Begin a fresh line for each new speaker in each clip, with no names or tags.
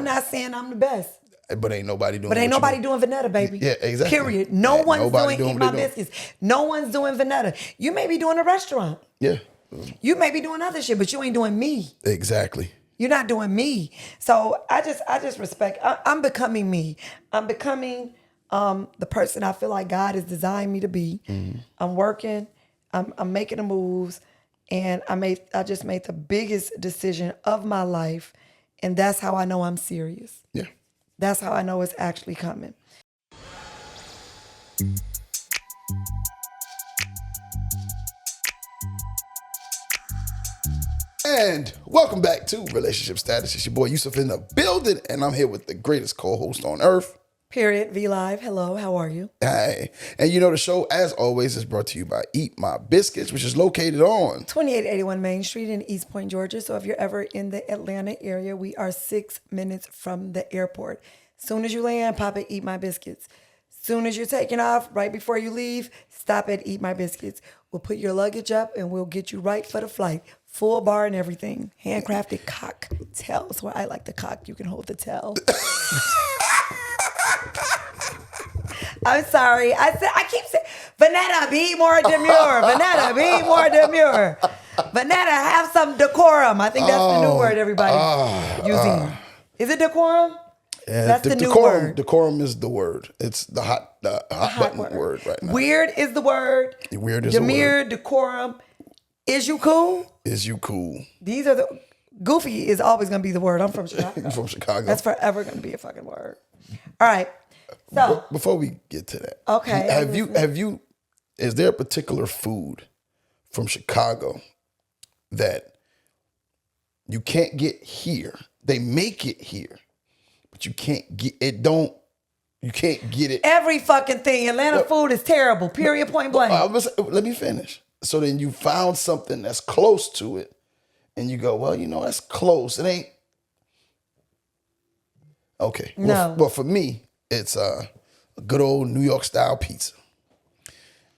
not saying I'm the best.
But ain't nobody doing.
But ain't nobody doing Vanetta, baby.
Yeah, exactly.
Period. No one's doing Eat My
doing.
Biscuits. No one's doing Vanetta. You may be doing a restaurant.
Yeah.
You may be doing other shit, but you ain't doing me.
Exactly.
You're not doing me. So I just respect. I'm becoming me. I'm becoming the person I feel like God has designed me to be. Mm-hmm. I'm working. I'm making the moves, and I just made the biggest decision of my life, and that's how I know I'm serious.
Yeah.
That's how I know it's actually coming.
And welcome back to Relationship Status. It's your boy Yusuf in the building, and I'm here with the greatest co-host on earth.
Period. V Live. Hello, how are you?
Hi. And you know the show, as always, is brought to you by Eat My Biscuits, which is located on
2881 Main Street in East Point, Georgia. So if you're ever in the Atlanta area, we are 6 minutes from the airport. Soon as you land, pop at Eat My Biscuits. Soon as you're taking off, right before you leave, stop at Eat My Biscuits. We'll put your luggage up and we'll get you right for the flight. Full bar and everything. Handcrafted cocktails. Well, I like the cock. You can hold the tail. I'm sorry. I keep saying, Vanetta, be more demure. Vanetta, be more demure. Vanetta, have some decorum. I think that's the new word everybody's using. Is it decorum?
Yeah,
that's the new
decorum,
word.
Decorum is the word. It's the hot button word right now.
Weird is the word.
Weird is
demure,
the word.
Decorum. Is you cool?
Is you cool?
These are the... Goofy is always going to be the word. I'm from Chicago.
You're from Chicago.
That's forever going to be a fucking word. All right. So
before we get to that,
okay.
Have you? Is there a particular food from Chicago that you can't get here? They make it here, but you can't get it. You can't get it.
Every fucking thing. Atlanta food is terrible. Period. Point blank.
Let me finish. So then you found something that's close to it, and you go, well, that's close. It ain't okay.
No.
Well, for me, it's a good old New York style pizza.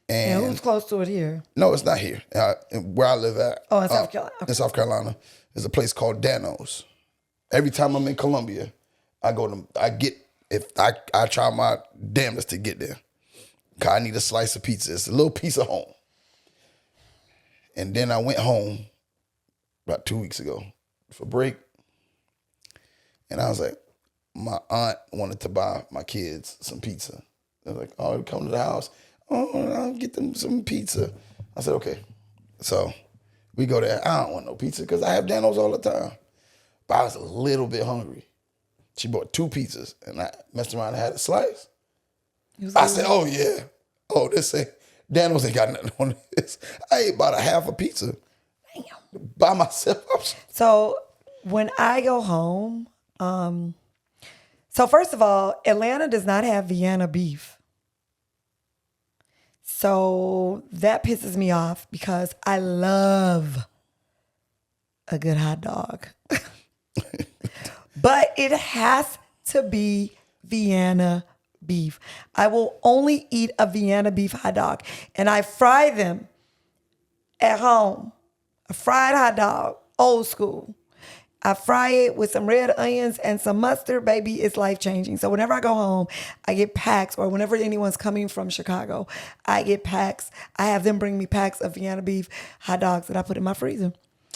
And
who's close to it here?
No, it's not here. Where I live at.
Oh, in South Carolina.
In South Carolina, there's a place called Dano's. Every time I'm in Columbia, I try my damnedest to get there. 'Cause I need a slice of pizza. It's a little piece of home. And then I went home about 2 weeks ago for break. And I was like, my aunt wanted to buy my kids some pizza. They're like, oh, come to the house. Oh, I'll get them some pizza. I said, okay. So we go there. I don't want no pizza because I have Dano's all the time. But I was a little bit hungry. She bought 2 pizzas and I messed around and had a slice. I said, oh yeah. Oh, this ain't, Dano's ain't got nothing on this. I ate about a half a pizza. Damn. By myself.
So when I go home, so first of all, Atlanta does not have Vienna beef. So that pisses me off because I love a good hot dog. But it has to be Vienna beef. I will only eat a Vienna beef hot dog. And I fry them at home. A fried hot dog, old school. I fry it with some red onions and some mustard, baby, it's life-changing. So whenever I go home, I get packs, or whenever anyone's coming from Chicago, I get packs. I have them bring me packs of Vienna beef hot dogs that I put in my freezer.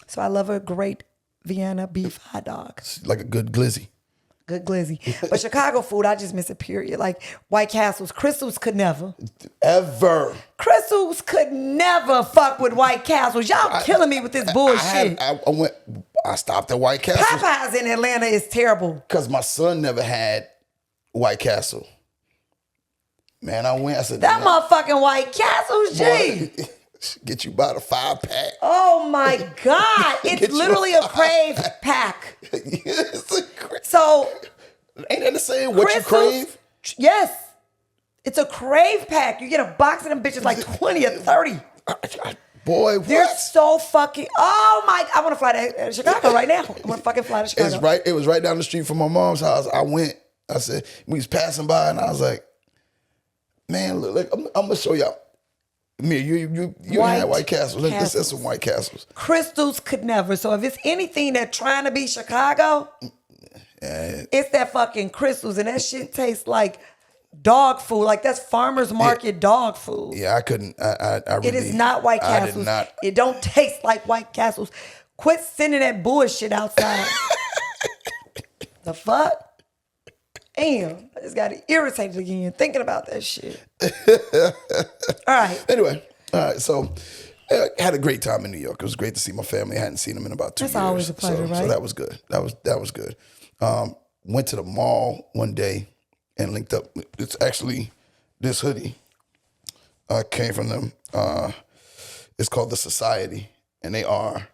So I love a great Vienna beef hot dog.
It's like a good glizzy.
Good glizzy. But Chicago food, I just miss it, period. Like White Castles. Crystals could never.
Ever.
Crystals could never fuck with White Castles. Y'all killing me with this bullshit.
I stopped at White Castle.
Popeyes in Atlanta is terrible.
Because my son never had White Castle. Man, I said,
that motherfucking White Castle's G.
Get you about a 5-pack.
Oh my God. It's literally a crave pack.
It's a crave.
So.
Ain't that the same? What Crystals, you crave?
Yes. It's a crave pack. You get a box of them bitches like 20 or 30.
Boy, what?
They're so fucking, oh my, I want to fly to Chicago right now. I want to fucking fly to Chicago.
It was right down the street from my mom's house. I said, we was passing by and I was like, man, look, I'm going to show y'all. Mir, you had White Castles. Let's have some White Castles.
Crystals could never. So if it's anything that's trying to be Chicago, It's that fucking Crystals, and that shit tastes like dog food. Like that's farmer's market dog food.
Yeah, I couldn't. I really,
It is not White
I
Castles.
did not.
It don't taste like White Castles. Quit sending that bullshit outside. The fuck? Damn, I just got irritated again thinking about that shit. All right.
Anyway, all right. So I had a great time in New York. It was great to see my family. I hadn't seen them in about 2 years.
That's always a pleasure, right?
So that was good. That was good. Went to the mall one day and linked up. It's actually this hoodie came from them. It's called The Society, and they are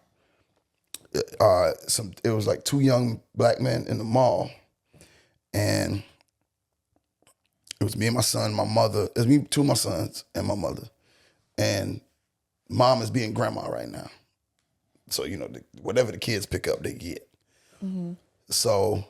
it was like 2 young black men in the mall, and it was me and my son, my mother. It was me, 2 of my sons, and my mother. And mom is being grandma right now. So, whatever the kids pick up, they get. Mm-hmm. So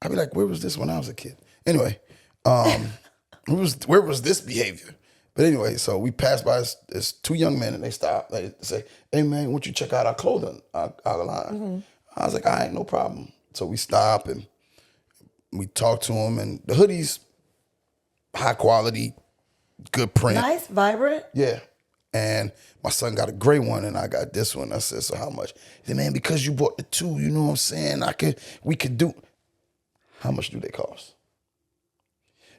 I'd be like, where was this when I was a kid? Anyway, where was this behavior? But anyway, so we passed by this 2 young men, and they stopped. They say, hey, man, won't you check out our clothing, our line? Mm-hmm. I was like, all right, no problem. So we stop, and we talk to them, and the hoodies, high quality, good print.
Nice, vibrant.
Yeah. And my son got a gray one, and I got this one. I said, so how much? He said, man, because you bought the 2, you know what I'm saying? We could do. How much do they cost?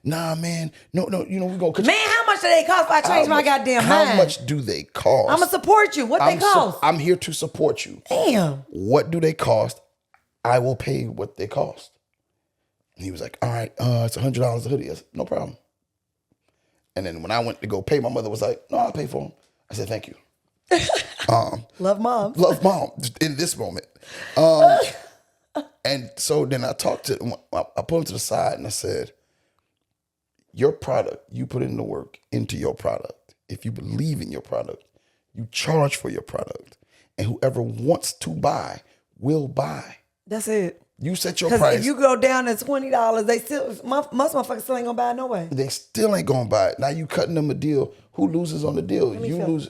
Nah, man. No, we gonna.
Man, how much do they cost if I change my goddamn mind?
How much do they cost?
I'ma support you. What they cost?
I'm here to support you.
Damn.
What do they cost? I will pay what they cost. And he was like, all right, it's $100 a hoodie. I said, no problem. And then when I went to go pay, my mother was like, no, I'll pay for them. I said, thank you.
Love mom.
Love mom in this moment. And so then I pulled him to the side and I said, your product, you put in the work into your product. If you believe in your product, you charge for your product. And whoever wants to buy will buy.
That's it.
You set your
price.
price.
If you go down to $20, they still, most motherfuckers still ain't gonna buy it no way.
They still ain't gonna buy it. Now you cutting them a deal. Who loses on the deal? You lose.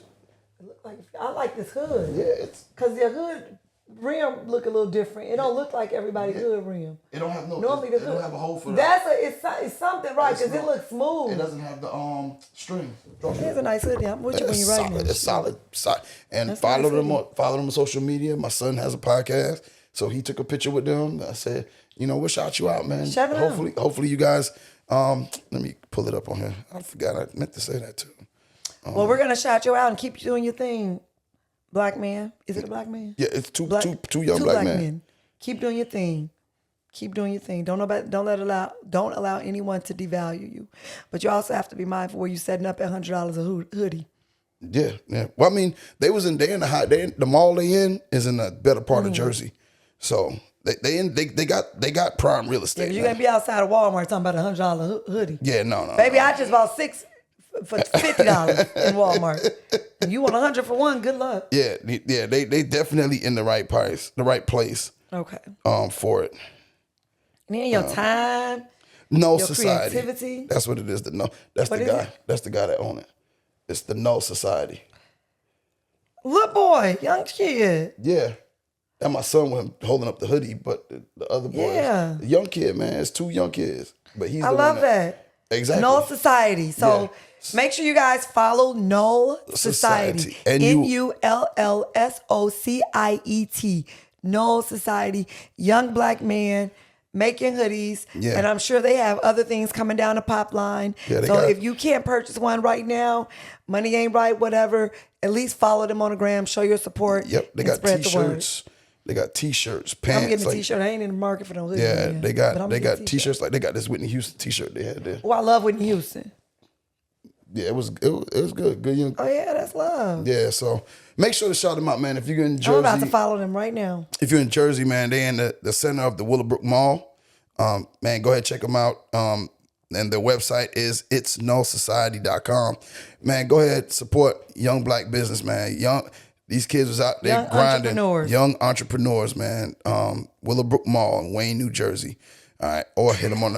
I like this hood.
Yeah, it's
because your hood rim look a little different. It don't look like everybody's hood rim.
It don't have no.
Normally the hood.
It don't have a hole for
it's something right because it looks smooth.
It doesn't have the string.
It's a nice hoodie. I'm with you when you're writing it.
It's solid. And follow them on social media. My son has a podcast, so he took a picture with them. I said, we'll shout you out, man.
Shout out.
Hopefully you guys. Let me pull it up on here. I forgot. I meant to say that too.
Well, we're gonna shout you out and keep doing your thing, black man. Is it a black man?
Yeah, it's two young black men.
Keep doing your thing. Keep doing your thing. Don't allow anyone to devalue you. But you also have to be mindful where you're setting up at $100 a hoodie.
Yeah. Well, I mean, they in the mall they in is in a better part of Jersey, so they got prime real estate.
Yeah, you're gonna be outside of Walmart talking about a $100 hoodie.
Yeah, no.
Baby, I just bought 6 for $50 in Walmart. And you want 100 for one? Good luck.
Yeah. They definitely in the right price, the right place.
Okay.
For it.
And then your time.
No
your
Society.
Creativity.
That's what it is. That's the guy. That's the guy that own it. It's the No Society.
Little boy, young kid.
Yeah. And my son was holding up the hoodie, but the other boy, the young kid, man, it's 2 young kids. But he's. I
love that.
Exactly.
No Society. So make sure you guys follow No Society. NULLSOCIET. No Society. Young black man making hoodies. Yeah. And I'm sure they have other things coming down the pop line. Yeah, so if you can't purchase one right now, money ain't right, whatever, at least follow them on the gram, show your support.
Yep. They got t-shirts. They got t-shirts, pants.
I'm getting a t-shirt. I ain't in the market for no hoodies.
Yeah, they got t-shirts. Like they got this Whitney Houston t-shirt they had there.
Oh, I love Whitney Houston.
Yeah, it was good. Good young.
Oh yeah, that's love.
Yeah, so make sure to shout them out, man. If you're in Jersey,
I'm about to follow them right now.
If you're in Jersey, man, they in the center of the Willowbrook Mall. Man, go ahead, check them out. And their website is itsnosociety.com. Man, go ahead, support young black business, man. These kids was out there grinding. Young entrepreneurs, man. Willowbrook Mall in Wayne, New Jersey. All right, or hit them on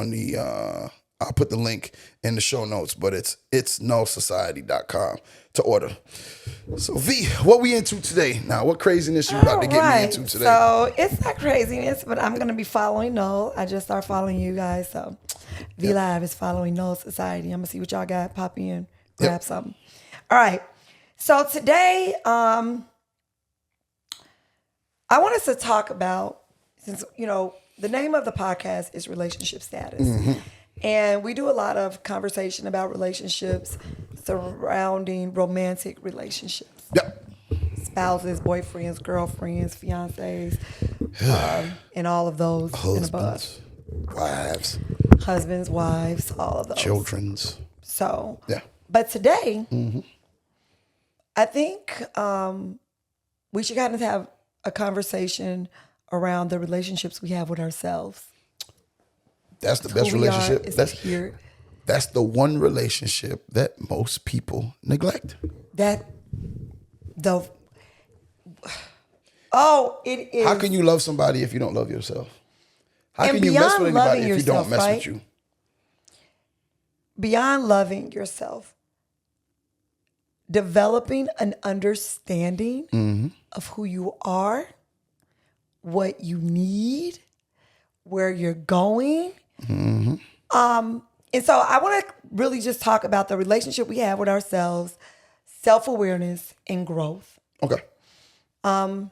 the I'll put the link in the show notes, but it's itsnosociety.com to order. So V, what we into today? Now, what craziness you about to get me into today?
So it's not craziness, but I'm gonna be following Noel. I just started following you guys, so V Live is following Noel Society. I'm gonna see what y'all got. Pop in, grab something. All right. So today, I want us to talk about, since the name of the podcast is Relationship Status. And we do a lot of conversation about relationships surrounding romantic relationships.
Yep.
Spouses, boyfriends, girlfriends, fiancés, and all of those and above.
Wives.
Husbands, wives, all of those.
Children's.
So,
yeah.
But today, I think we should kind of have a conversation around the relationships we have with ourselves.
That's the best relationship. That's the one relationship that most people neglect.
It is.
How can you love somebody if you don't love yourself? How
And
can you mess with
beyond loving
anybody if you don't
yourself,
mess
right?
with you?
Beyond loving yourself, developing an understanding of who you are, what you need, where you're going. And so I want to really just talk about the relationship we have with ourselves, self-awareness, and growth.
Okay.
I'm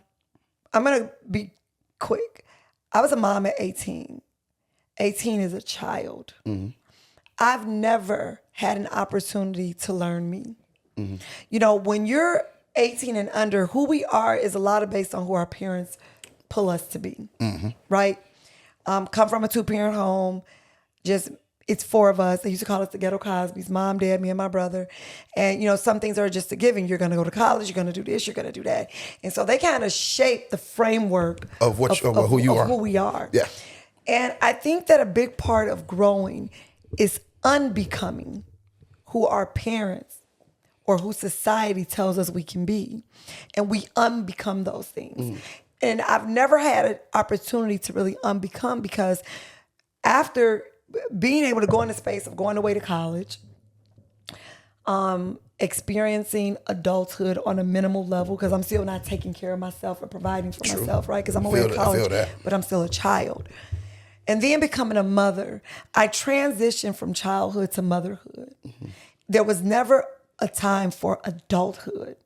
going to be quick. I was a mom at 18. 18 is a child. I've never had an opportunity to learn me. When you're 18 and under, who we are is a lot of based on who our parents pull us to be, right? Come from a 2-parent home, it's 4 of us. They used to call us the Ghetto Cosbys, mom, dad, me, and my brother. And, some things are just a given. You're going to go to college, you're going to do this, you're going to do that. And so they kind of shape the framework
of who you are.
Who we are.
Yeah.
And I think that a big part of growing is unbecoming who our parents or who society tells us we can be. And we unbecome those things. And I've never had an opportunity to really unbecome, because after being able to go in the space of going away to college, experiencing adulthood on a minimal level, because I'm still not taking care of myself and providing for myself, right? Because I'm away to college, but I'm still a child. And then becoming a mother, I transitioned from childhood to motherhood. There was never a time for adulthood.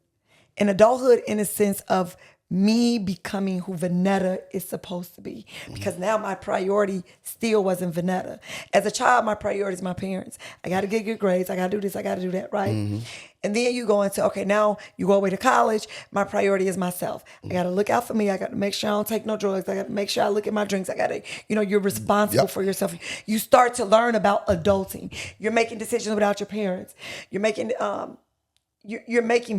And adulthood in a sense of me becoming who Vanetta is supposed to be. Because now my priority still wasn't Vanetta. As a child, my priority is my parents. I got to get good grades. I got to do this. I got to do that, right? And then you go into, okay, now you go away to college. My priority is myself. I got to look out for me. I got to make sure I don't take no drugs. I got to make sure I look at my drinks. I got to, you're responsible for yourself. You start to learn about adulting. You're making decisions without your parents. You're making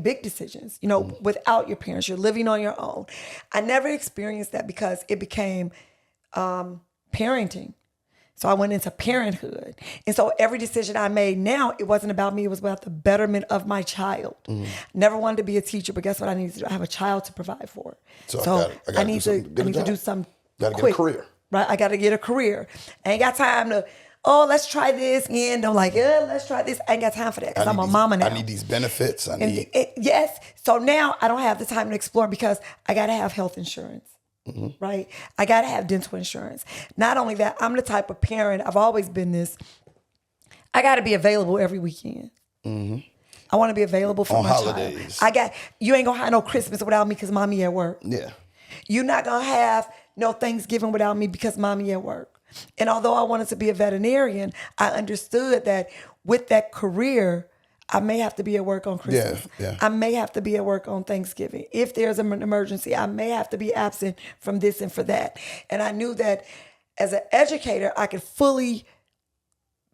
big decisions, without your parents. You're living on your own. I never experienced that because it became parenting. So I went into parenthood. And so every decision I made now, it wasn't about me. It was about the betterment of my child. Never wanted to be a teacher, but guess what I need to do? I have a child to provide for.
So
I need to do something
Gotta
quick.
Get a career.
Right? I got to get a career. I ain't got time to, let's try this. And I'm like, let's try this. I ain't got time for that because I'm a mama now.
I need these benefits.
Yes. So now I don't have the time to explore because I got to have health insurance. Right? I got to have dental insurance. Not only that, I'm the type of parent, I've always been this, I got to be available every weekend. I want to be available for my
holidays.
child. You ain't going to have no Christmas without me because mommy at work.
Yeah.
You're not going to have no Thanksgiving without me because mommy at work. And although I wanted to be a veterinarian, I understood that with that career, I may have to be at work on Christmas.
Yeah.
I may have to be at work on Thanksgiving. If there's an emergency, I may have to be absent from this and for that. And I knew that as an educator, I could fully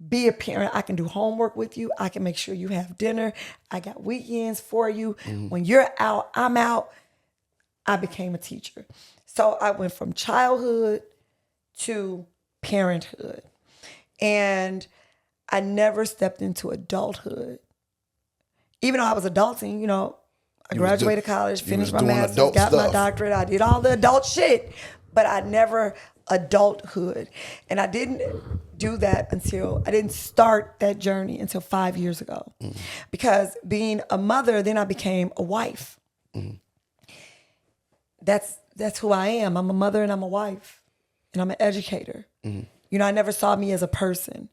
be a parent. I can do homework with you. I can make sure you have dinner. I got weekends for you. When you're out, I'm out. I became a teacher. So I went from childhood to parenthood. And I never stepped into adulthood. Even though I was adulting, I graduated college, finished my master's, got my doctorate. I did all the adult shit. but I never adulthood. And I didn't do that until I didn't start that journey until 5 years ago. Because being a mother, then I became a wife. That's who I am. I'm a mother and I'm a wife. And I'm an educator. You know, I never saw me as a person.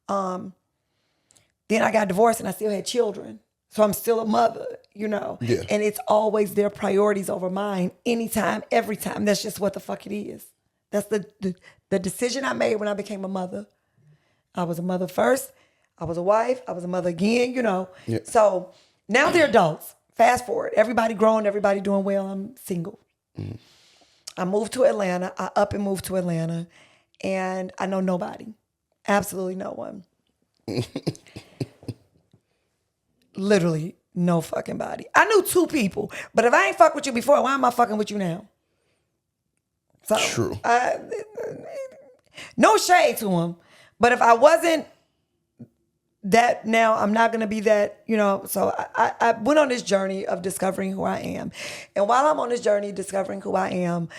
Then I got divorced and I still had children. So I'm still a mother, you know.
Yeah.
And it's always their priorities over mine, anytime, every time. That's just what the fuck it is. That's the decision I made when I became a mother. I was a mother first. I was a wife. I was a mother again, you know.
Yeah.
So now they're adults. Fast forward. Everybody grown. Everybody doing well. I'm single. I moved to Atlanta. I up and moved to Atlanta. And I know nobody. Absolutely no one. Literally no fucking body. I knew 2 people. But if I ain't fuck with you before, why am I fucking with you now? So,
True.
No shade to him. But if I wasn't that now, I'm not going to be that, you know. So I went on this journey of discovering who I am. And while I'm on this journey discovering who I am,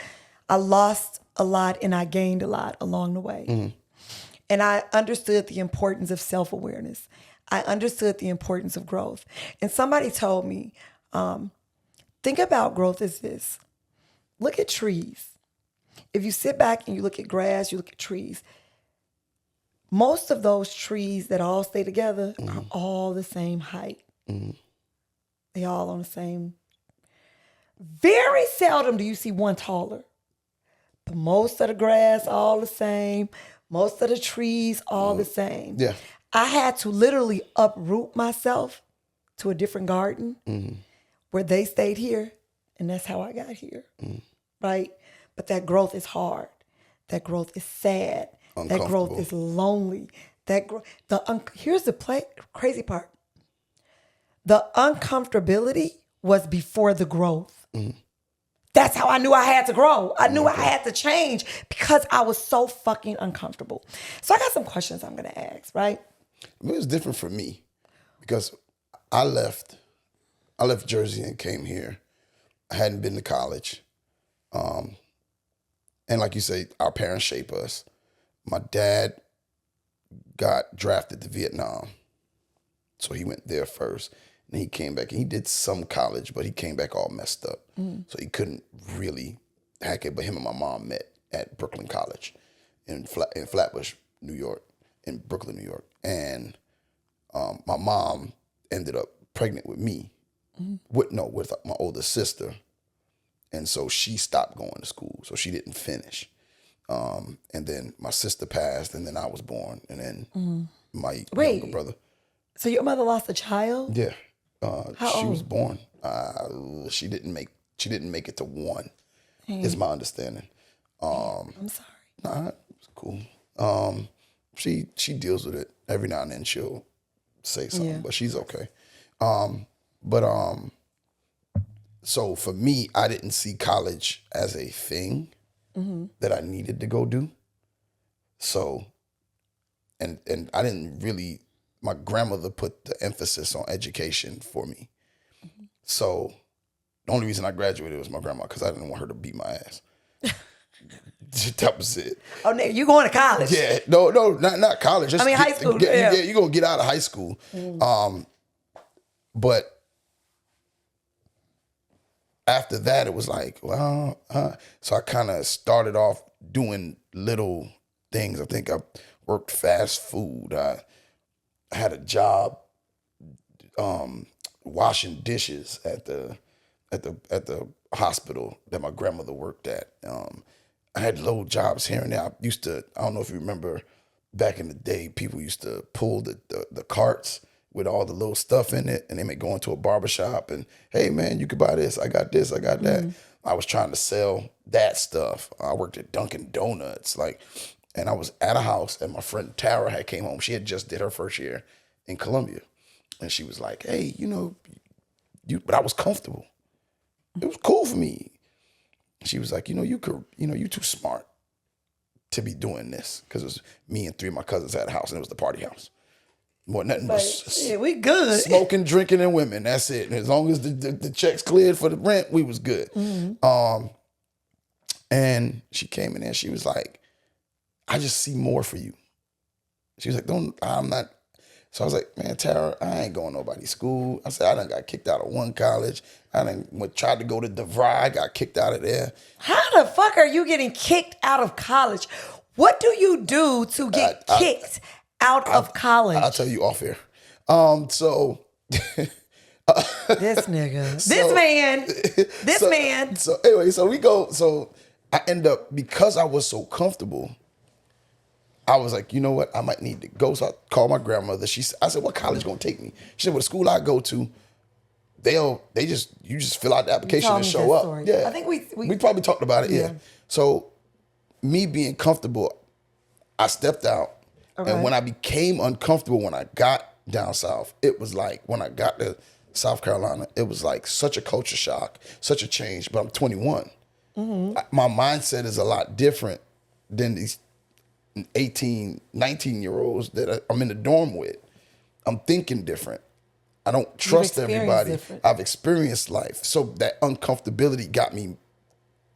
I lost a lot and I gained a lot along the way. And I understood the importance of self-awareness. I understood the importance of growth. And somebody told me, think about growth as this. Look at trees. If you sit back and you look at grass, you look at trees, most of those trees that all stay together are all the same height. They all on the same. Very seldom do you see one taller. But most of the grass all the same. Most of the trees all the same.
Yeah.
I had to literally uproot myself to a different garden where they stayed here. And that's how I got here. Right? But that growth is hard. That growth is sad. That growth is lonely. Here's the crazy part. The uncomfortability was before the growth. That's how I knew I had to grow. I knew I had to change because I was so fucking uncomfortable. So I got some questions I'm gonna ask, right?
It was different for me because I left Jersey and came here. I hadn't been to college. And like you say, our parents shape us. My dad got drafted to Vietnam. So he went there first. And he came back and he did some college, but he came back all messed up. So he couldn't really hack it. But him and my mom met at Brooklyn College in Flatbush, New York, in Brooklyn, New York. And my mom ended up pregnant with me, with my older sister. And so she stopped going to school. So she didn't finish. And then my sister passed, and then I was born. And then my younger brother.
So your mother lost a child?
Yeah.
How
she
old?
was born. She didn't make it to 1, is my understanding.
I'm sorry.
Nah, it's cool. She deals with it. Every now and then she'll say something, but she's okay. So for me, I didn't see college as a thing that I needed to go do. So, and I didn't really, my grandmother put the emphasis on education for me. So the only reason I graduated was my grandma, because I didn't want her to beat my ass. That was it.
Oh, you going to college?
Yeah, no, not college. Just
high school.
You're gonna get out of high school. But after that, it was like, well, so I kind of started off doing little things. I think I worked fast food. I had a job washing dishes at the hospital that my grandmother worked at. I had little jobs here and there. I don't know if you remember, back in the day, people used to pull the carts with all the little stuff in it, and they may go into a barbershop and, hey man, you could buy this, I got that. I was trying to sell that stuff. I worked at Dunkin' Donuts, and I was at a house, and my friend Tara had came home. She had just did her first year in Columbia, and she was like, hey, but I was comfortable. It was cool for me. She was like, you too smart to be doing this, because it was me and 3 of my cousins at a house, and it was the party house. More nothing but
we good.
Smoking, drinking, and women. That's it. And as long as the checks cleared for the rent, we was good. And And she came in there, she was like, I just see more for you. She was like, I'm not. So I was like, man, Tara, I ain't going to nobody's school. I said, I done got kicked out of one college. I done tried to go to DeVry, I got kicked out of there.
How the fuck are you getting kicked out of college? What do you do to get kicked out of college?
I'll tell you off air. So
this nigga, this man.
So anyway, so we go. So I end up, because I was so comfortable, I was like, you know what? I might need to go. So I called my grandmother. I said, what college gonna take me? She said, well, the school I go to, you just fill out the application and show up.
Story.
Yeah.
I think
we probably talked about it. Yeah. So me being comfortable, I stepped out. Okay. And when I became uncomfortable, when I got down south, it was like, when I got to South Carolina, it was like such a culture shock, such a change. But I'm 21. Mm-hmm. My mindset is a lot different than these 18, 19-year-olds that I'm in the dorm with. I'm thinking different. I don't trust everybody. Different. I've experienced life. So that uncomfortability got me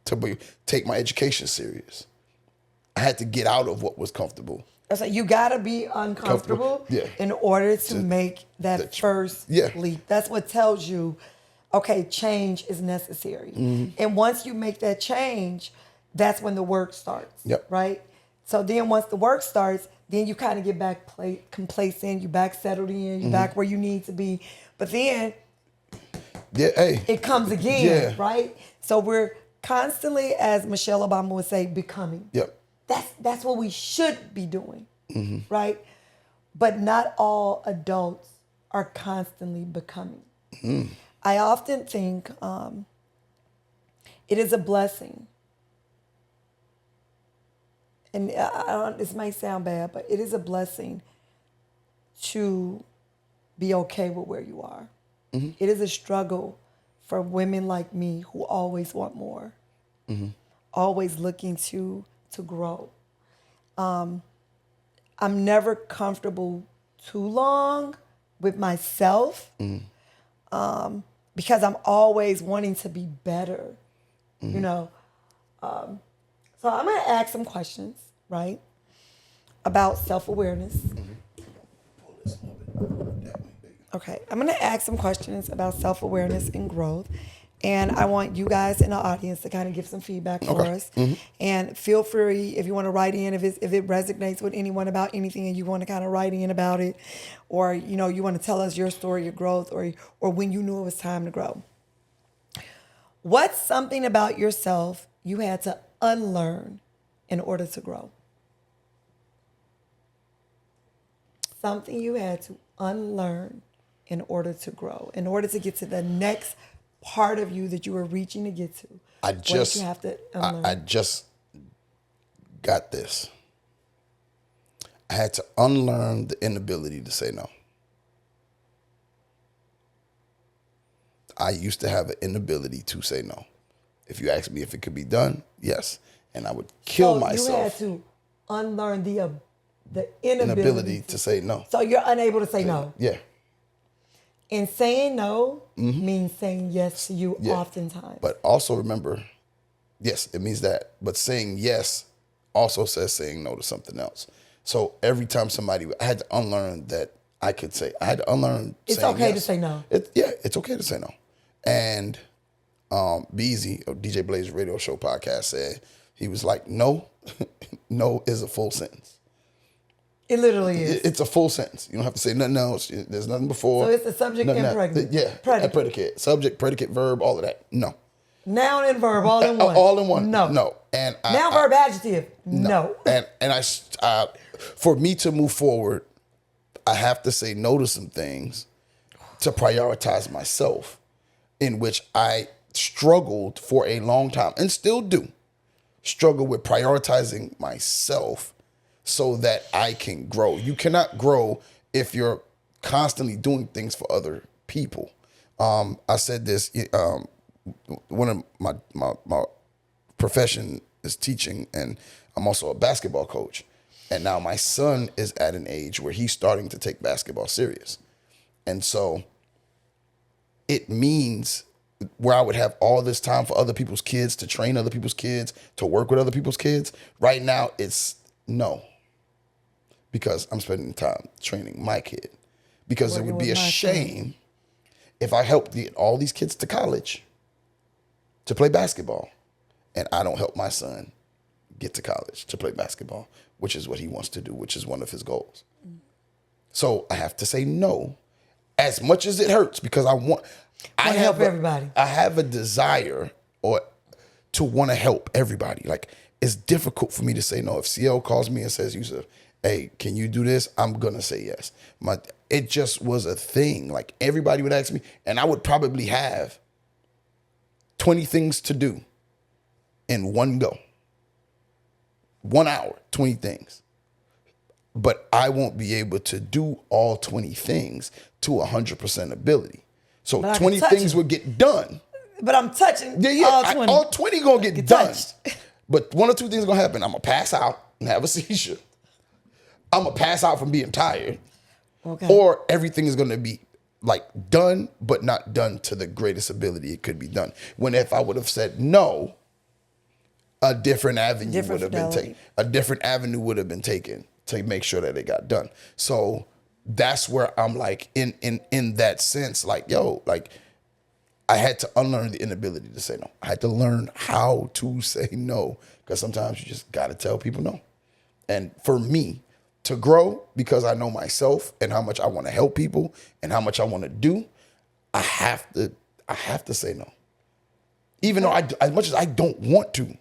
to take my education serious. I had to get out of what was comfortable.
So you gotta be uncomfortable in order to make that first leap. That's what tells you, okay, change is necessary. Mm-hmm. And once you make that change, that's when the work starts. Yep. Right? So then once the work starts, then you kind of get back complacent, you back settled in, you back where you need to be. But then it comes again, right? So we're constantly, as Michelle Obama would say, becoming. Yep. That's what we should be doing, right? But not all adults are constantly becoming. Mm. I often think it is a blessing. And this might sound bad, but it is a blessing to be okay with where you are. Mm-hmm. It is a struggle for women like me who always want more, always looking to grow. I'm never comfortable too long with myself because I'm always wanting to be better, you know. So I'm going to ask some questions, right, about self-awareness. Okay, I'm going to ask some questions about self-awareness and growth. And I want you guys in the audience to kind of give some feedback for us. Mm-hmm. And feel free, if you want to write in, if it resonates with anyone about anything and you want to kind of write in about it, or, you know, you want to tell us your story, your growth, or when you knew it was time to grow. What's something about yourself you had to unlearn in order to grow? Something you had to unlearn in order to grow, in order to get to the next part of you that you were reaching to get to. What did you have to unlearn?
I just got this. I had to unlearn the inability to say no. I used to have an inability to say no. If you asked me if it could be done, yes. And I would kill myself.
You had to unlearn the inability
to say no.
So you're unable to say no.
Yeah.
And saying no means saying yes to you oftentimes.
But also remember, yes, it means that. But saying yes also says saying no to something else. So every time I had to unlearn that I could say, I had to unlearn
it's
saying
okay
yes.
to say no.
It's okay to say no. And Beezy, of DJ Blaze radio show podcast, said, he was like, no, no is a full sentence.
It literally is.
It's a full sentence. You don't have to say nothing else. There's nothing before.
So it's the subject and predicate.
Predicate. Subject, predicate, verb, all of that. No.
Noun and verb all in one.
All in one.
No.
No. And
noun, verb, adjective. No.
And for me to move forward, I have to say no to some things to prioritize myself, in which I struggled for a long time and still do struggle with prioritizing myself so that I can grow. You cannot grow if you're constantly doing things for other people. I said this, one of my profession is teaching, and I'm also a basketball coach. And now my son is at an age where he's starting to take basketball serious. And so it means where I would have all this time for other people's kids, to train other people's kids, to work with other people's kids. Right now, it's no. Because I'm spending time training my kid. Because
Working
it would be
with
a
my
shame if I helped get all these kids to college to play basketball, and I don't help my son get to college to play basketball, which is what he wants to do, which is one of his goals. So I have to say no, as much as it hurts, because I
help everybody.
I have a desire or to want to help everybody. Like, it's difficult for me to say no. If CL calls me and says, Yusuf, hey, can you do this? I'm gonna say yes. It just was a thing. Like, everybody would ask me, and I would probably have 20 things to do in one go. 1 hour, 20 things. But I won't be able to do all 20 things to 100% ability. So 20 things will get done.
But I'm touching
all 20. All 20 gonna get done.
Touched.
But one or two things gonna happen. I'm gonna pass out and have a seizure. I'm gonna pass out from being tired.
Okay.
Or everything is gonna be like done, but not done to the greatest ability it could be done. When if I would have said no, a different avenue would have been taken. A different avenue would have been taken to make sure that it got done. So that's where I'm like, in that sense, like, yo, like, I had to unlearn the inability to say no. I had to learn how to say no, because sometimes you just got to tell people no. And for me to grow, because I know myself and how much I want to help people and how much I want to do, I have to say no. Even though as much as I don't want to.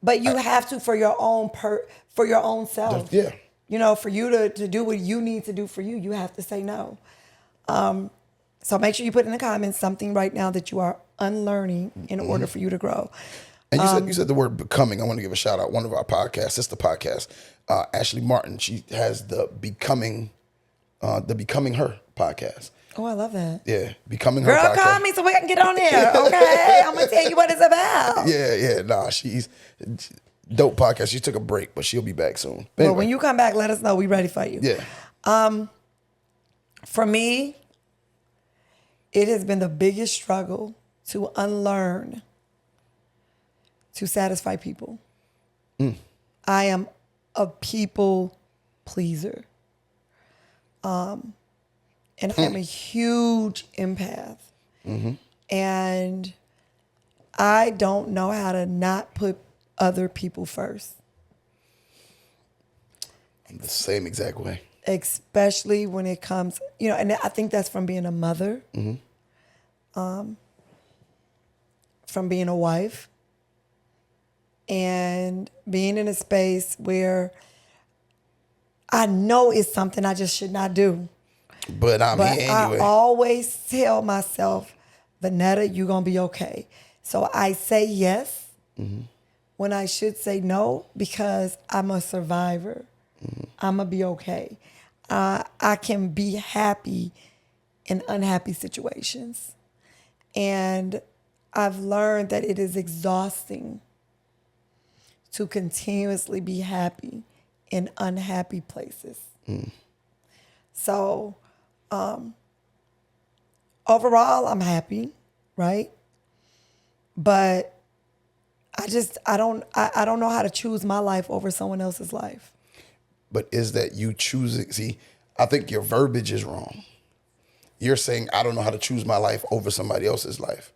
But you have to for your own self.
Yeah.
You know, for you to do what you need to do for you, you have to say no. So make sure you put in the comments something right now that you are unlearning in order for you to grow.
And you said the word becoming. I want to give a shout out. One of our podcasts, sister podcast, Ashley Martin. She has the Becoming Her podcast.
Oh, I love that.
Yeah, Becoming Her
Girl,
podcast.
call me so we can get on there. Okay, I'm gonna tell you what it's about.
Yeah. Nah, she's dope podcast. She took a break, but she'll be back soon.
But
Anyway.
when you come back, let us know. We ready for you.
Yeah.
For me, it has been the biggest struggle to unlearn to satisfy people. I am a people pleaser. And I am a huge empath. And I don't know how to not put other people first.
I'm the same exact way.
Especially when it comes, you know, and I think that's from being a mother, from being a wife, and being in a space where I know it's something I just should not do.
But I'm here anyway.
I always tell myself, Vanetta, you're going to be okay. So I say yes when I should say no, because I'm a survivor. I'm going to be okay. I can be happy in unhappy situations. And I've learned that it is exhausting to continuously be happy in unhappy places. So overall, I'm happy, right? But I don't know how to choose my life over someone else's life.
But is that you choosing? See, I think your verbiage is wrong. You're saying, I don't know how to choose my life over somebody else's life.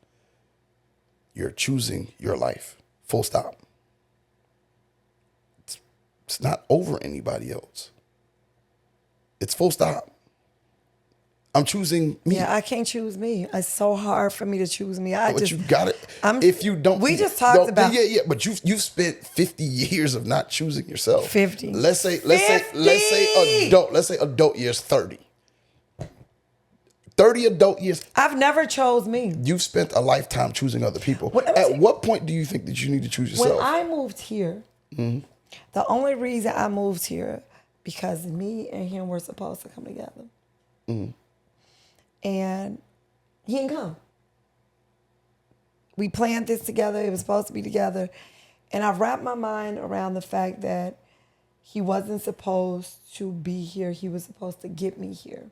You're choosing your life. Full stop. It's not over anybody else. It's full stop. I'm choosing me.
Yeah, I can't choose me. It's so hard for me to choose me.
But you got it. If you don't,
we just talked about.
Yeah. But you've spent 50 years of not choosing yourself.
50.
Let's say adult years 30. 30 adult years.
I've never chose me.
You've spent a lifetime choosing other people. At what point do you think that you need to choose yourself?
When I moved here, the only reason I moved here because me and him were supposed to come together. And he didn't come. We planned this together. It was supposed to be together. And I wrapped my mind around the fact that he wasn't supposed to be here. He was supposed to get me here.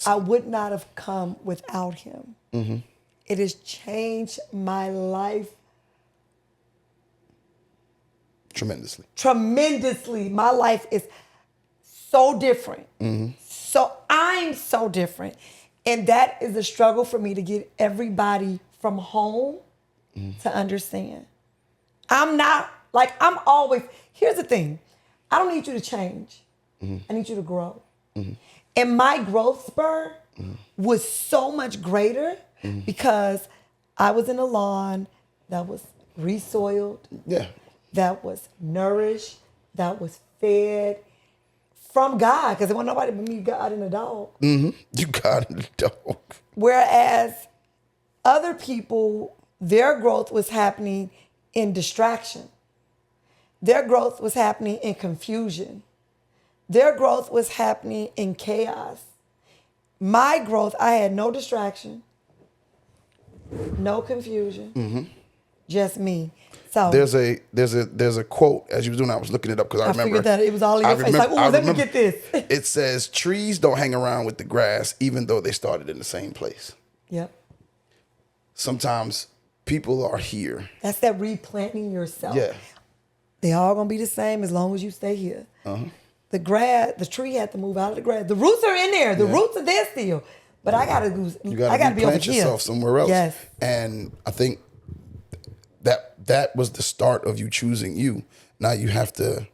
I would not have come without him. It has changed my life tremendously. My life is so different. So I'm so different. And that is a struggle for me to get everybody from home to understand. I'm not, like, I'm always, here's the thing. I don't need you to change. I need you to grow. And my growth spur was so much greater because I was in a lawn that was resoiled, that was nourished, that was fed from God, because there wasn't nobody but me, God, and a dog.
You God and the dog.
Whereas other people, their growth was happening in distraction. Their growth was happening in confusion. Their growth was happening in chaos. My growth, I had no distraction, no confusion, just me. So
there's a quote, as you were doing, I was looking it up because I remember.
figured that it was all in your face. Like, oh, let me get this.
It says, trees don't hang around with the grass, even though they started in the same place.
Yep.
Sometimes people are here.
That's that replanting yourself.
Yeah.
They all gonna be the same as long as you stay here. The tree had to move out of the grass. The roots are in there. The roots are there still. But I gotta be over
replant
here.
yourself somewhere else.
Yes.
And I think that was the start of you choosing you. Now you have to.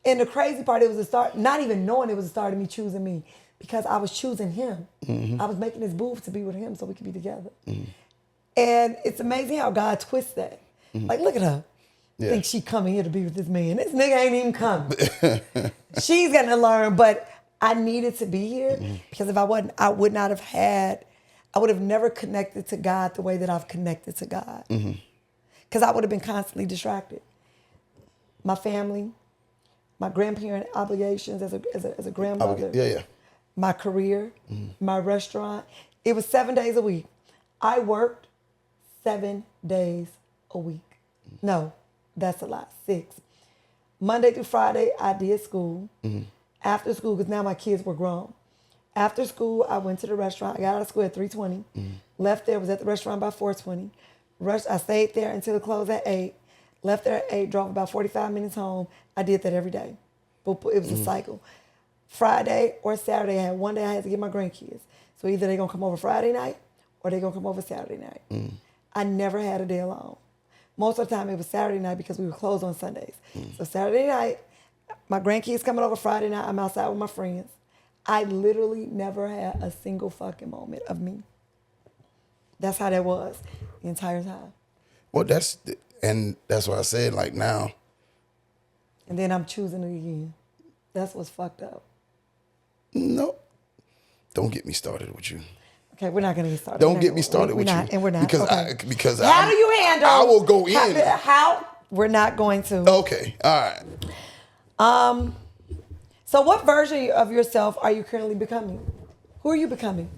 And the crazy part, it was the start, not even knowing it was the start of me choosing me, because I was choosing him. I was making this move to be with him so we could be together. And it's amazing how God twists that. Like, look at her. Think she coming here to be with this man. This nigga ain't even coming. She's gonna learn, but I needed to be here because if I wasn't, I would have never connected to God the way that I've connected to God. Because I would have been constantly distracted. My family, my grandparent obligations as a grandmother, my career, my restaurant. It was 7 days a week. I worked 7 days a week. No, that's a lot, 6. Monday through Friday, I did school. After school, because now my kids were grown. After school, I went to the restaurant. I got out of school at 3:20. Left there, was at the restaurant by 4:20. I stayed there until it closed at 8. Left there at 8, drove about 45 minutes home. I did that every day. It was a cycle. Friday or Saturday, I had one day I had to get my grandkids. So either they're going to come over Friday night or they're going to come over Saturday night. I never had a day alone. Most of the time it was Saturday night because we were closed on Sundays. So Saturday night, my grandkids coming over Friday night, I'm outside with my friends. I literally never had a single fucking moment of me. That's how that was the entire time.
Well, that's why I said, like, now.
And then I'm choosing it again. That's what's fucked up.
No. Don't get me started with you.
Okay, we're not going to get started.
Don't get me started with you.
And we're not.
Because
okay. How do you handle?
I will go in.
How? We're not going to.
Okay, all right.
So what version of yourself are you currently becoming? Who are you becoming?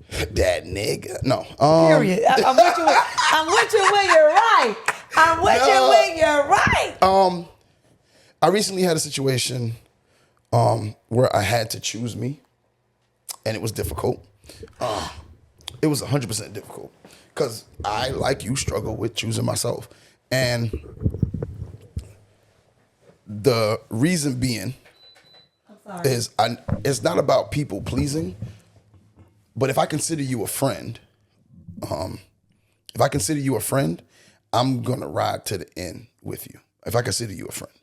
That nigga. No.
Period. I'm with you when you're right. I'm with you when you're right.
I recently had a situation where I had to choose me, and it was difficult. It was 100% difficult because I, like you, struggle with choosing myself. And the reason being is it's not about people pleasing, but if I consider you a friend, I'm going to ride to the end with you. If I consider you a friend.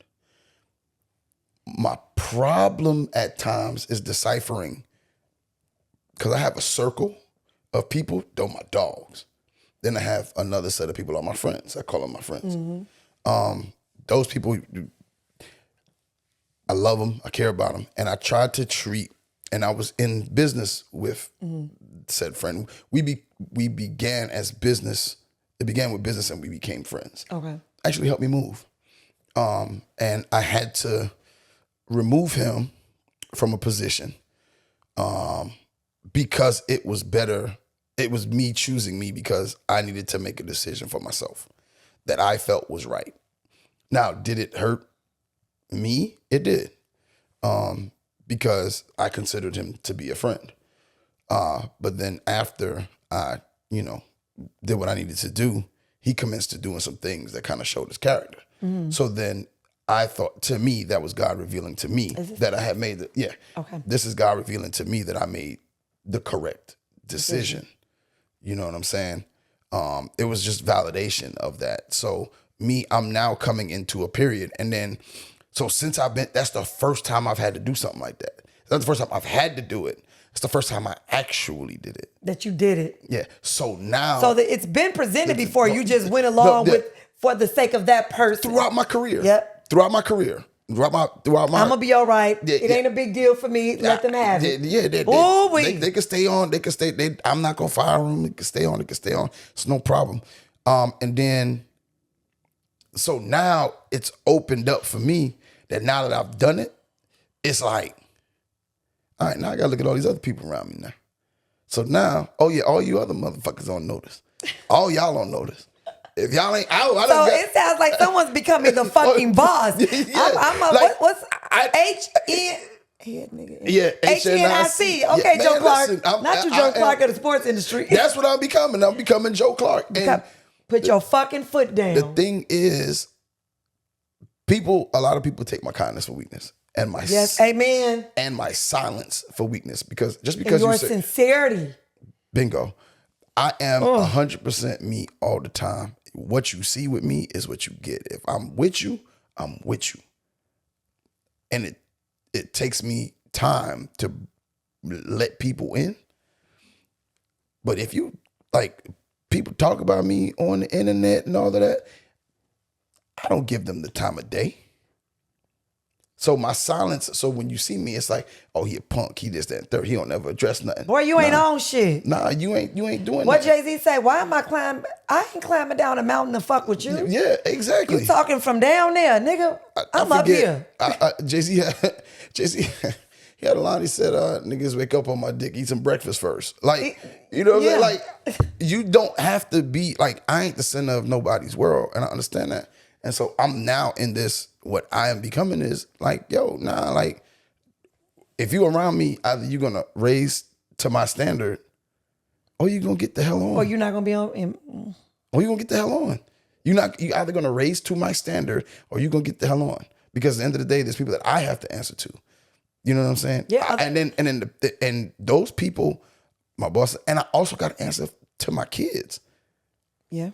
My problem at times is deciphering, because I have a circle of people, they're my dogs. Then I have another set of people are my friends. I call them my friends. Those people, I love them, I care about them, and I tried to treat, and I was in business with said friend. We began as business. It began with business, and we became friends.
Okay.
Actually helped me move. And I had to remove him from a position because it was better. It was me choosing me because I needed to make a decision for myself that I felt was right. Now, did it hurt me? It did. because I considered him to be a friend. But then after I, did what I needed to do, he commenced to doing some things that kind of showed his character. So then I thought, to me, that was God revealing to me that I had made
Okay.
This is God revealing to me that I made the correct decision. You know what I'm saying? It was just validation of that. So I'm now coming into a period. And then, so since that's the first time I've had to do something like that. That's the first time I've had to do it. It's the first time I actually did it.
That you did it.
Yeah. So now.
So that it's been presented before. You just went along with for the sake of that person.
Throughout my career.
Yep.
Throughout my career. Throughout my. I'm
gonna be all right. It ain't a big deal for me. Let them have it.
Yeah, they can stay on. They can stay. I'm not gonna fire them. They can stay on. They can stay on. It's no problem. And then, so now it's opened up for me that now that I've done it, it's like, all right, now I gotta look at all these other people around me now. So now, all you other motherfuckers on notice. All y'all on notice. If y'all ain't out,
it sounds like someone's becoming the fucking boss. What's H-N?
Yeah,
HNIC. Okay, Joe Clark. Listen, not you, Joe Clark of the sports industry.
That's what I'm becoming. I'm becoming Joe Clark. And
put your fucking foot down.
The thing is, a lot of people take my kindness for weakness. And my
amen.
And my silence for weakness, because just
and
because
your sincerity.
Bingo. I am 100% me all the time. What you see with me is what you get. If I'm with you, I'm with you. And it takes me time to let people in. But if you people talk about me on the internet and all of that, I don't give them the time of day. So my silence, so when you see me, it's like, oh, he a punk, he this, that, and third. He don't ever address nothing.
Boy, you ain't on shit.
Nah, you ain't doing
what
that.
Jay-Z say, why am I climbing? I ain't climbing down a mountain to fuck with you.
Yeah, exactly.
You talking from down there, nigga. I'm up here.
Jay-Z he had a line, he said, niggas wake up on my dick, eat some breakfast first. Like, you know what I'm saying? Like, you don't have to be, I ain't the center of nobody's world, and I understand that. And so I'm now in this, what I am becoming is if you around me, either you're gonna raise to my standard, or you're gonna get the hell on.
Or you're not gonna be on.
Or you're gonna get the hell on. You either gonna raise to my standard, or you're gonna get the hell on. Because at the end of the day, there's people that I have to answer to. You know what I'm saying?
Yeah.
And those people, my boss, and I also got to answer to my kids.
Yeah.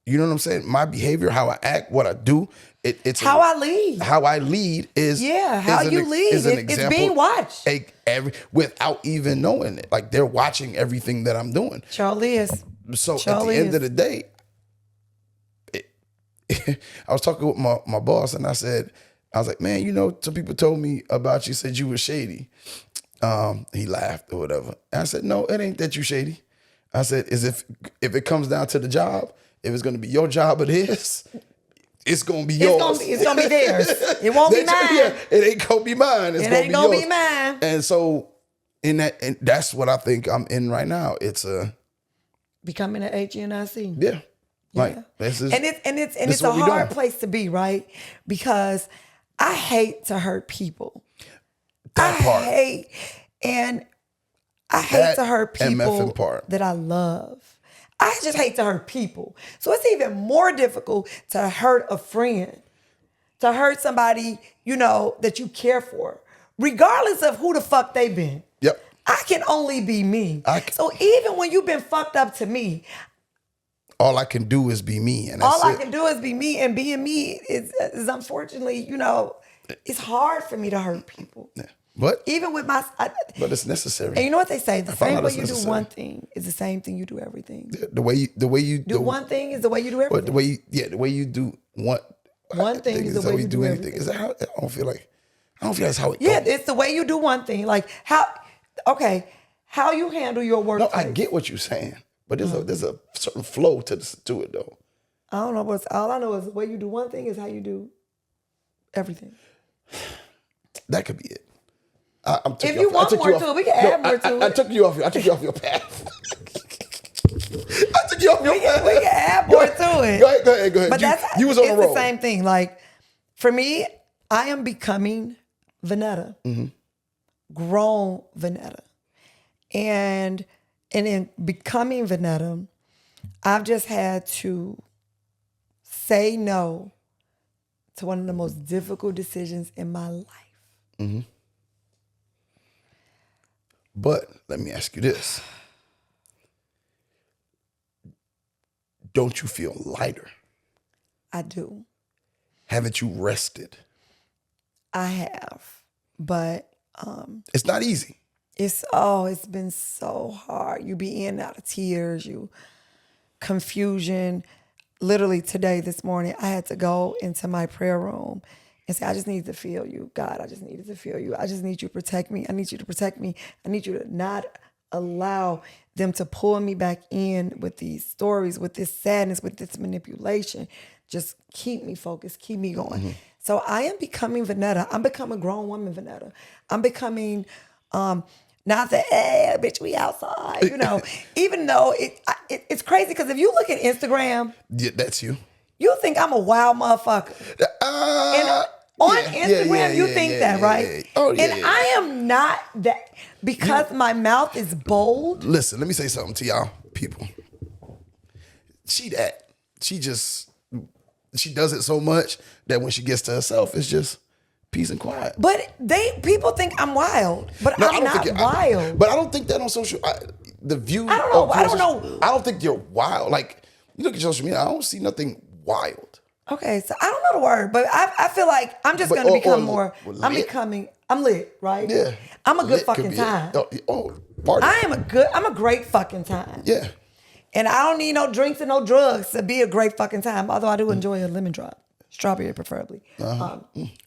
You know what I'm saying? My behavior, how I act, what I do, it's
how I lead.
How I lead is
how you lead. It's being watched.
Without even knowing it. Like, they're watching everything that I'm doing.
Charlie is.
So at the end of the day, I was talking with my boss, and I was like, man, some people told me about you, said you were shady. He laughed or whatever. And I said, no, it ain't that you shady. I said, if it comes down to the job, if it's going to be your job or this, it's going to be yours.
It's going to be theirs. It won't be mine.
Yeah, it ain't going to be mine. It's going to be yours. It ain't going to be
mine.
And so and that's what I think I'm in right now. It's
becoming an HNIC.
Yeah.
It's a hard place to be, right? Because I hate to hurt people. I hate to hurt people that I love. I just hate to hurt people. So it's even more difficult to hurt a friend, to hurt somebody, that you care for, regardless of who the fuck they been.
Yep.
I can only be me. So even when you've been fucked up to me,
all I can do is be me. And
all I can do is be me, and being me is unfortunately, it's hard for me to hurt people.
Yeah. But
even with
but it's necessary.
And you know what they say? The same way you do one thing is the same thing you do everything.
The way you do
one thing is the way you do everything.
The way you do
one thing is the way you do anything.
Is that how? I don't feel that's how it goes.
Yeah, it's the way you do one thing. Like how you handle your work.
No, I get what you're saying, but there's a certain flow to it though.
I don't know, all I know is the way you do one thing is how you do everything.
That could be it.
If you want more to it, we can add more to it.
I took you off your path. I took you off your path.
We can add more to it.
Go ahead.
But
you was on the road.
It's the same thing. Like, for me, I am becoming Vanetta, grown Vanetta. And in becoming Vanetta, I've just had to say no to one of the most difficult decisions in my life.
But let me ask you this. Don't you feel lighter?
I do.
Haven't you rested?
I have. But
It's not easy.
it's been so hard. You be in and out of tears, confusion. Literally today, this morning, I had to go into my prayer room and say, I just need to feel you. God, I just needed to feel you. I just need you to protect me. I need you to protect me. I need you to not allow them to pull me back in with these stories, with this sadness, with this manipulation. Just keep me focused, keep me going. So I am becoming Vanetta. I'm becoming a grown woman Vanetta. I'm becoming not the, hey, bitch, we outside, even though it's crazy because if you look at Instagram,
Yeah, that's you.
you think I'm a wild motherfucker. And on Instagram, you think that, right?
Yeah. Oh, yeah.
And I am not that because my mouth is bold.
Listen, let me say something to y'all people. She does it so much that when she gets to herself, it's just peace and quiet.
But people think I'm wild, but I'm not wild.
But I don't think that on social. The view.
I don't know. I don't know.
I don't think you're wild. Like you look at social media, I don't see nothing wild.
Okay, so I don't know the word, but I feel like I'm just going to become more. I'm lit, right?
Yeah.
I'm a good
Lit
fucking time.
Party.
I'm a great fucking time.
Yeah.
And I don't need no drinks and no drugs to be a great fucking time. Although I do enjoy a lemon drop, strawberry preferably.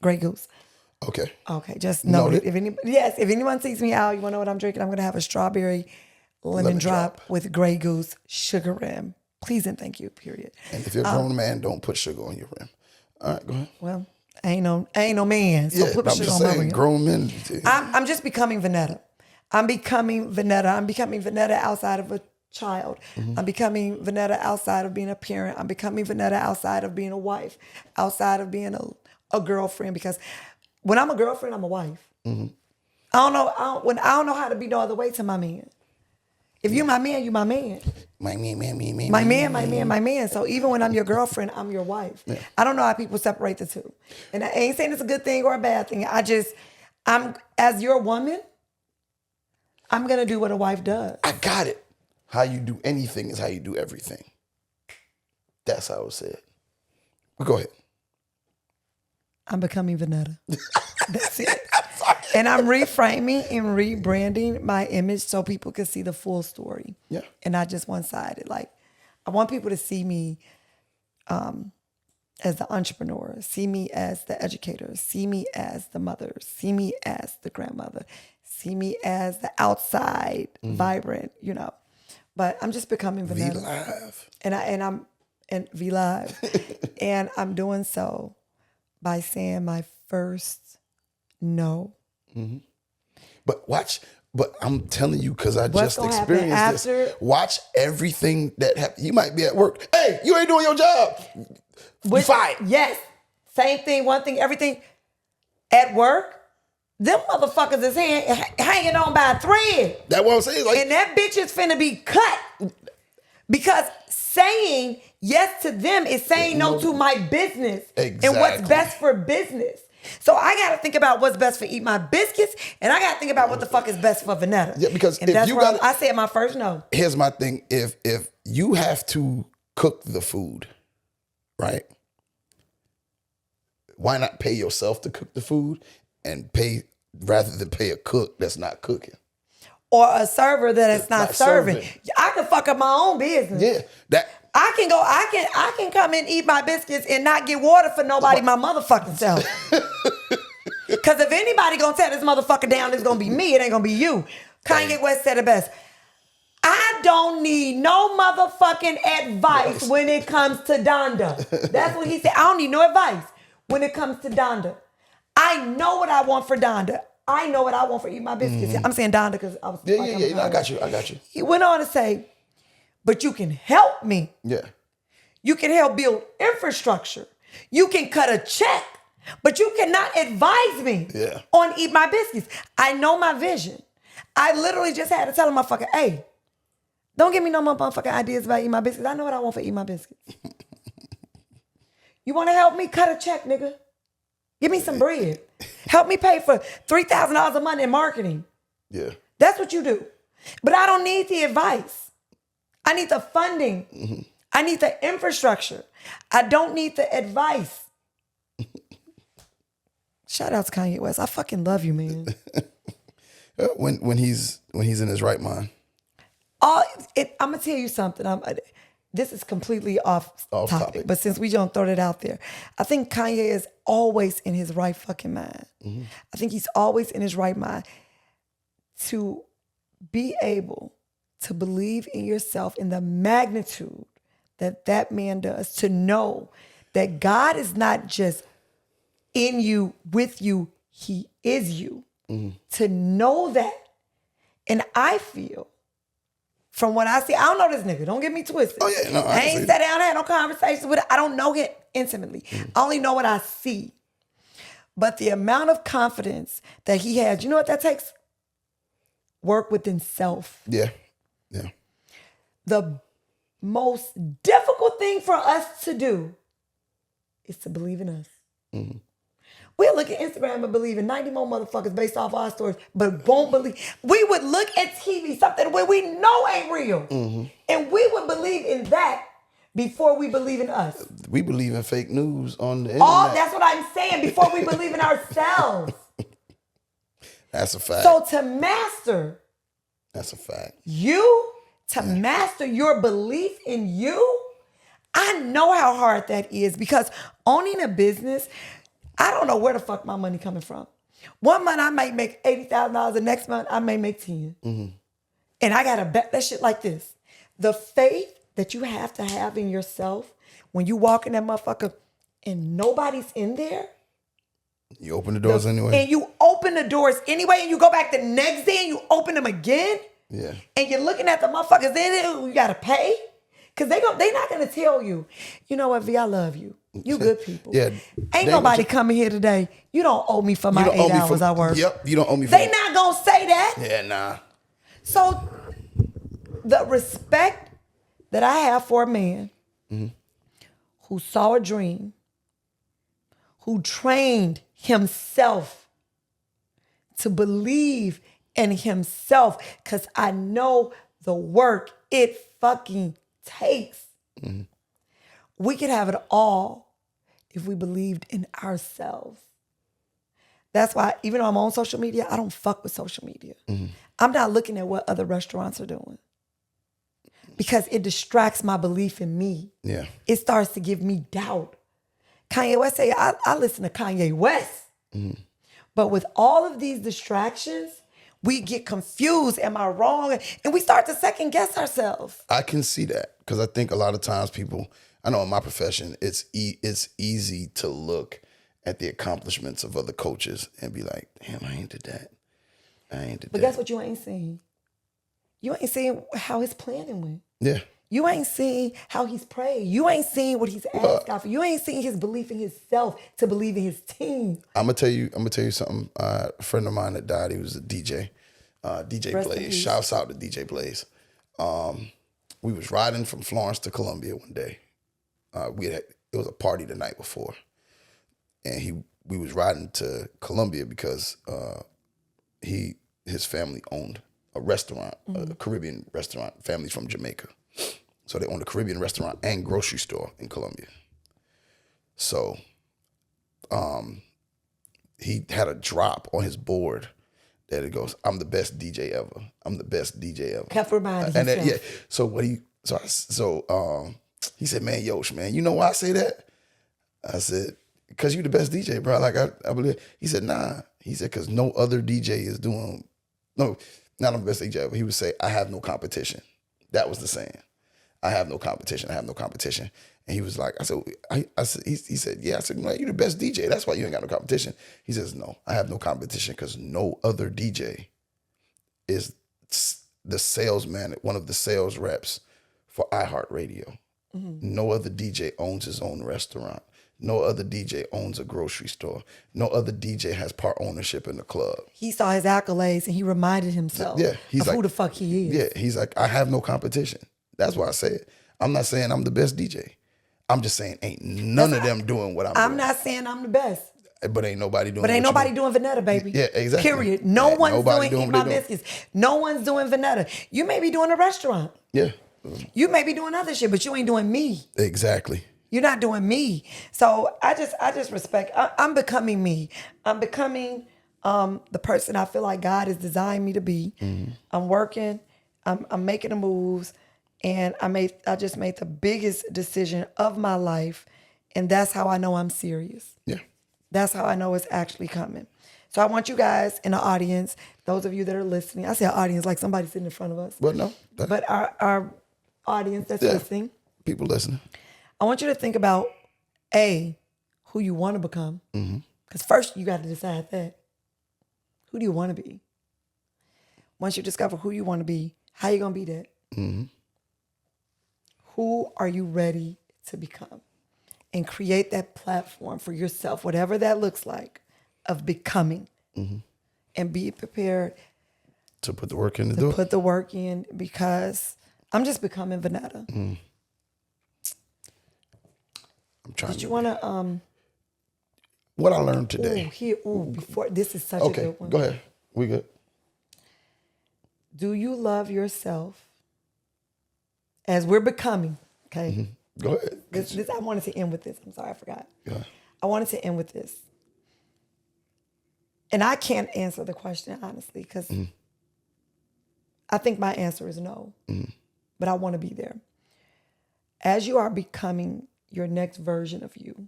Grey Goose.
Okay.
Okay, just note it. If anyone sees me out, you want to know what I'm drinking? I'm going to have a strawberry lemon drop with Grey Goose sugar rim. Please and thank you. Period.
And if you're a grown man, don't put sugar on your rim. All right, go ahead.
Well, I ain't no man, so put
I'm
sugar
just
on my
saying,
rim.
grown men.
I'm just becoming Vanetta. I'm becoming Vanetta outside of a child. I'm becoming Vanetta outside of being a parent. I'm becoming Vanetta outside of being a wife, outside of being a girlfriend. Because when I'm a girlfriend, I'm a wife. I don't know how to be no other way to my man. If you my man, you my man.
My
Man. So even when I'm your girlfriend, I'm your wife. Yeah. I don't know how people separate the two. And I ain't saying it's a good thing or a bad thing. I'm as your woman, I'm going to do what a wife does.
I got it. How you do anything is how you do everything. That's how I would say it. But go ahead.
I'm becoming Vanetta. That's it. And I'm reframing and rebranding my image so people can see the full story.
Yeah.
And not just one-sided. Like, I want people to see me as the entrepreneur, see me as the educator, see me as the mother, see me as the grandmother, see me as the outside, vibrant, But I'm just becoming Vanetta.
V Live.
And V Live. And I'm doing so by saying my first no.
But I'm telling you, because I just experienced this. Watch everything that happens. You might be at work. Hey, you ain't doing your job. You fired.
Yes. Same thing, one thing, everything. At work, them motherfuckers is hanging on by a thread.
That's what I'm saying. Like,
and that bitch is finna be cut. Because saying yes to them is saying no to my business.
Exactly.
And what's best for business. So I got to think about what's best for Eat My Biscuits, and I got to think about what the fuck is best for Vanetta.
Yeah, because
and
if you got,
I said my first no.
Here's my thing: if you have to cook the food, right? Why not pay yourself to cook the food and pay rather than pay a cook that's not cooking,
or a server that is not serving? I can fuck up my own business.
Yeah, that.
I can come and eat my biscuits and not get water for nobody my motherfucking self. Because if anybody gonna tear this motherfucker down, it's gonna be me. It ain't gonna be you. Kanye West said it best. I don't need no motherfucking advice when it comes to Donda. That's what he said. I don't need no advice when it comes to Donda. I know what I want for Donda. I know what I want for Eat My Biscuits. I'm saying Donda because I was.
Yeah. I got you.
He went on to say, but you can help me.
Yeah.
You can help build infrastructure. You can cut a check. But you cannot advise me on Eat My Biscuits. I know my vision. I literally just had to tell a motherfucker, hey, don't give me no more motherfucking ideas about Eat My Biscuits. I know what I want for Eat My Biscuits. You want to help me? Cut a check, nigga. Give me some bread. Help me pay for $3,000 a month in marketing.
Yeah.
That's what you do. But I don't need the advice. I need the funding. Mm-hmm. I need the infrastructure. I don't need the advice. Shout out to Kanye West. I fucking love you, man.
When he's in his right mind.
I'm gonna tell you something. This is completely off topic, but since we don't throw it out there, I think Kanye is always in his right fucking mind. Mm-hmm. I think he's always in his right mind to be able to believe in yourself in the magnitude that man does, to know that God is not just in you, with you, he is you. Mm-hmm. To know that. And I feel, from what I see, I don't know this nigga. Don't get me twisted.
Oh, yeah, no,
I ain't sat down and had no conversations with him. I don't know him intimately. Mm-hmm. I only know what I see. But the amount of confidence that he has, you know what that takes? Work within self.
Yeah. Yeah.
The most difficult thing for us to do is to believe in us. Mm-hmm. We'll look at Instagram and believe in 90 more motherfuckers based off our stories, but won't believe. We would look at TV, something where we know ain't real, mm-hmm. and we would believe in that before we believe in us.
We believe in fake news on the internet.
That's what I'm saying, before we believe in ourselves.
That's a fact.
So to master.
That's a fact.
Master your belief in you, I know how hard that is, because owning a business, I don't know where the fuck my money coming from. One month I might make $80,000. The next month I may make 10. Mm-hmm. And I got to bet that shit like this. The faith that you have to have in yourself when you walk in that motherfucker and nobody's in there.
You open the doors anyway.
And you open the doors anyway, and you go back the next day and you open them again.
Yeah. And
you're looking at the motherfuckers in there, you got to pay. Because they not going to tell you, you know what, V, I love you. You good people.
Yeah.
Ain't nobody coming here today. You don't owe me for my 8 hours I work.
Yep, you don't owe me for
They not going to say that.
Yeah, nah.
So the respect that I have for a man mm-hmm. who saw a dream, who trained himself to believe in himself, because I know the work it fucking takes. Mm-hmm. We could have it all if we believed in ourselves. That's why, even though I'm on social media, I don't fuck with social media. Mm-hmm. I'm not looking at what other restaurants are doing, because it distracts my belief in me.
Yeah.
It starts to give me doubt. Kanye West say, I listen to Kanye West. Mm-hmm. But with all of these distractions, we get confused. Am I wrong? And we start to second guess ourselves.
I can see that, because I think a lot of times people, I know in my profession, it's easy to look at the accomplishments of other coaches and be like, damn, I ain't did that.
But guess what you ain't seeing? You ain't seeing how his planning went.
Yeah.
You ain't seeing how he's prayed. You ain't seeing what he's asked God for. You ain't seeing his belief in himself to believe in his team.
I'm gonna tell you something. A friend of mine that died, he was a DJ. DJ Blaze. Shouts out to DJ Blaze. We was riding from Florence to Columbia one day. It was a party the night before, and we was riding to Columbia because his family owned a restaurant, mm-hmm. a Caribbean restaurant. Family's from Jamaica, so they owned a Caribbean restaurant and grocery store in Columbia. So, he had a drop on his board that it goes, "I'm the best DJ ever. I'm the best DJ ever."
Kept reminding himself.
And then, so he said, "Man, Yosh, man, you know why I say that?" I said, "Because you the best DJ, bro. Like I believe." He said, "Nah." He said, "Because no other DJ is doing, no, not I'm the best DJ ever." He would say, "I have no competition." That was the saying. "I have no competition. I have no competition." And he was like, I said, he said, "Yeah." I said, "No, you're the best DJ. That's why you ain't got no competition." He says, "No, I have no competition because no other DJ is the salesman, one of the sales reps for iHeartRadio. Mm-hmm. No other DJ owns his own restaurant. No other DJ owns a grocery store. No other DJ has part ownership in the club.
He saw his accolades and he reminded himself
He's
of who the fuck he is.
Yeah, he's like, I have no competition. That's why I say it. I'm not saying I'm the best DJ. I'm just saying ain't none of them doing what I'm doing.
I'm not saying I'm the best.
But ain't nobody doing.
But ain't nobody doing Vanetta, baby.
Yeah, exactly.
Period. No one's doing Eat My
doing.
Biscuits. No one's doing Vanetta. You may be doing a restaurant.
Yeah.
You may be doing other shit, but you ain't doing me.
Exactly.
You're not doing me. So I just respect. I'm becoming me. I'm becoming the person I feel like God has designed me to be. Mm-hmm. I'm working. I'm making the moves, and I just made the biggest decision of my life, and that's how I know I'm serious.
Yeah.
That's how I know it's actually coming. So I want you guys in the audience, those of you that are listening, I say audience like somebody sitting in front of us.
Well, no.
But our audience that's listening.
People listening.
I want you to think about, A, who you want to become. Because first you got to decide that. Who do you want to be? Once you discover who you want to be, how you going to be that? Mm-hmm. Who are you ready to become? And create that platform for yourself, whatever that looks like, of becoming. Mm-hmm. And be prepared
to put the work in to do it.
Put the work in, because I'm just becoming Vanetta.
Mm. I'm trying.
Did you want to?
What I learned today.
Before this is such a good one.
Go ahead. We good.
Do you love yourself as we're becoming? Okay.
Mm-hmm. Go ahead.
This I wanted to end with this. I'm sorry, I forgot.
Yeah.
I wanted to end with this. And I can't answer the question, honestly, because I think my answer is no. But I want to be there. As you are becoming your next version of you,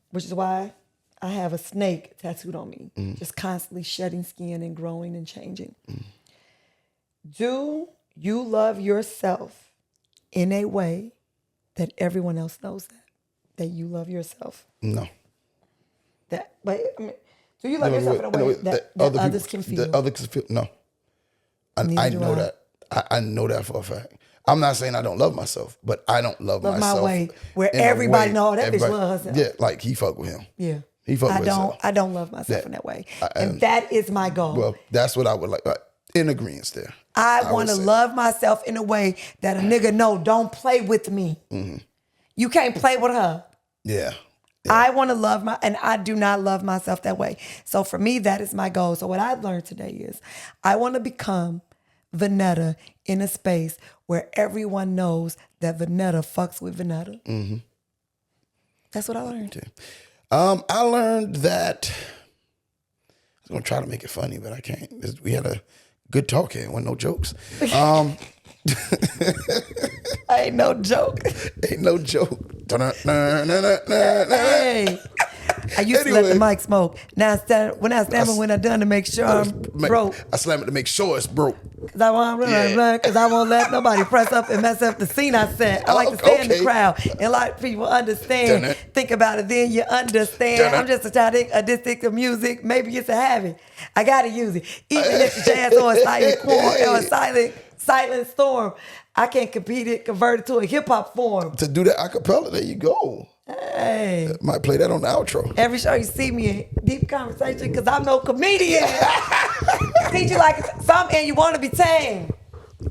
which is why I have a snake tattooed on me, just constantly shedding skin and growing and changing. Do you love yourself in a way that everyone else knows that you love yourself?
No.
Do you love yourself in a way that others can feel?
That others can feel. No. I know that. I know that for a fact. I'm not saying I don't love myself, but I don't love myself
my way where everybody knows that bitch love herself.
Yeah, like he fuck with him.
Yeah.
He fuck with himself.
I don't love myself in that way. And that is my goal.
Well, that's what I would like. In agreement there.
I want to love myself in a way that a nigga know, don't play with me. Mm-hmm. You can't play with her.
Yeah.
I want to love and I do not love myself that way. So for me, that is my goal. So what I've learned today is I want to become Vanetta in a space where everyone knows that Vanetta fucks with Vanetta. Mm-hmm. That's what I learned.
Okay. I learned that I was going to try to make it funny, but I can't. We had a good talk here. Wasn't no jokes.
Ain't no joke.
Ain't no joke.
Hey. I used to let the mic smoke. Now when I done to make sure I'm broke.
I slam it to make sure it's broke.
Because I won't let nobody press up and mess up the scene I set. I like to stay in the crowd and let people understand. Think about it, then you understand. I'm just a child addicted to music. Maybe it's a habit. I gotta use it. Even if it's jazz or a silent chord or a silent storm, I can convert it to a hip hop form.
To do that acapella, there you go.
Hey.
Might play that on the outro.
Every show you see me in deep conversation because I'm no comedian. Teach you like some, and you want to be tame.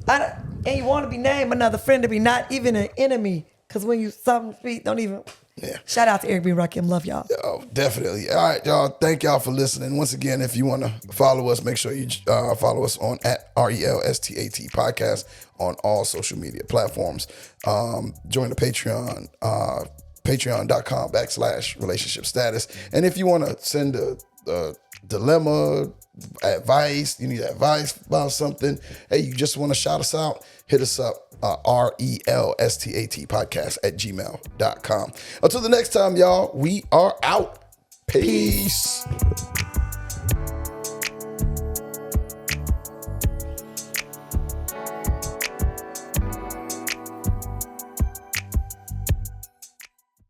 And you want to be named another friend to be not even an enemy. Because when you something speak, don't even. Yeah. Shout out to Eric B. Rakim. Love y'all.
Oh, definitely. All right, y'all. Thank y'all for listening. Once again, if you want to follow us, make sure you follow us on @RELSTAT podcast on all social media platforms. Join the Patreon. Patreon.com/relationship status. And if you want to send a dilemma, advice, you need advice about something, hey, you just want to shout us out, hit us up, RELSTAT podcast @gmail.com. Until the next time, y'all, we are out. Peace.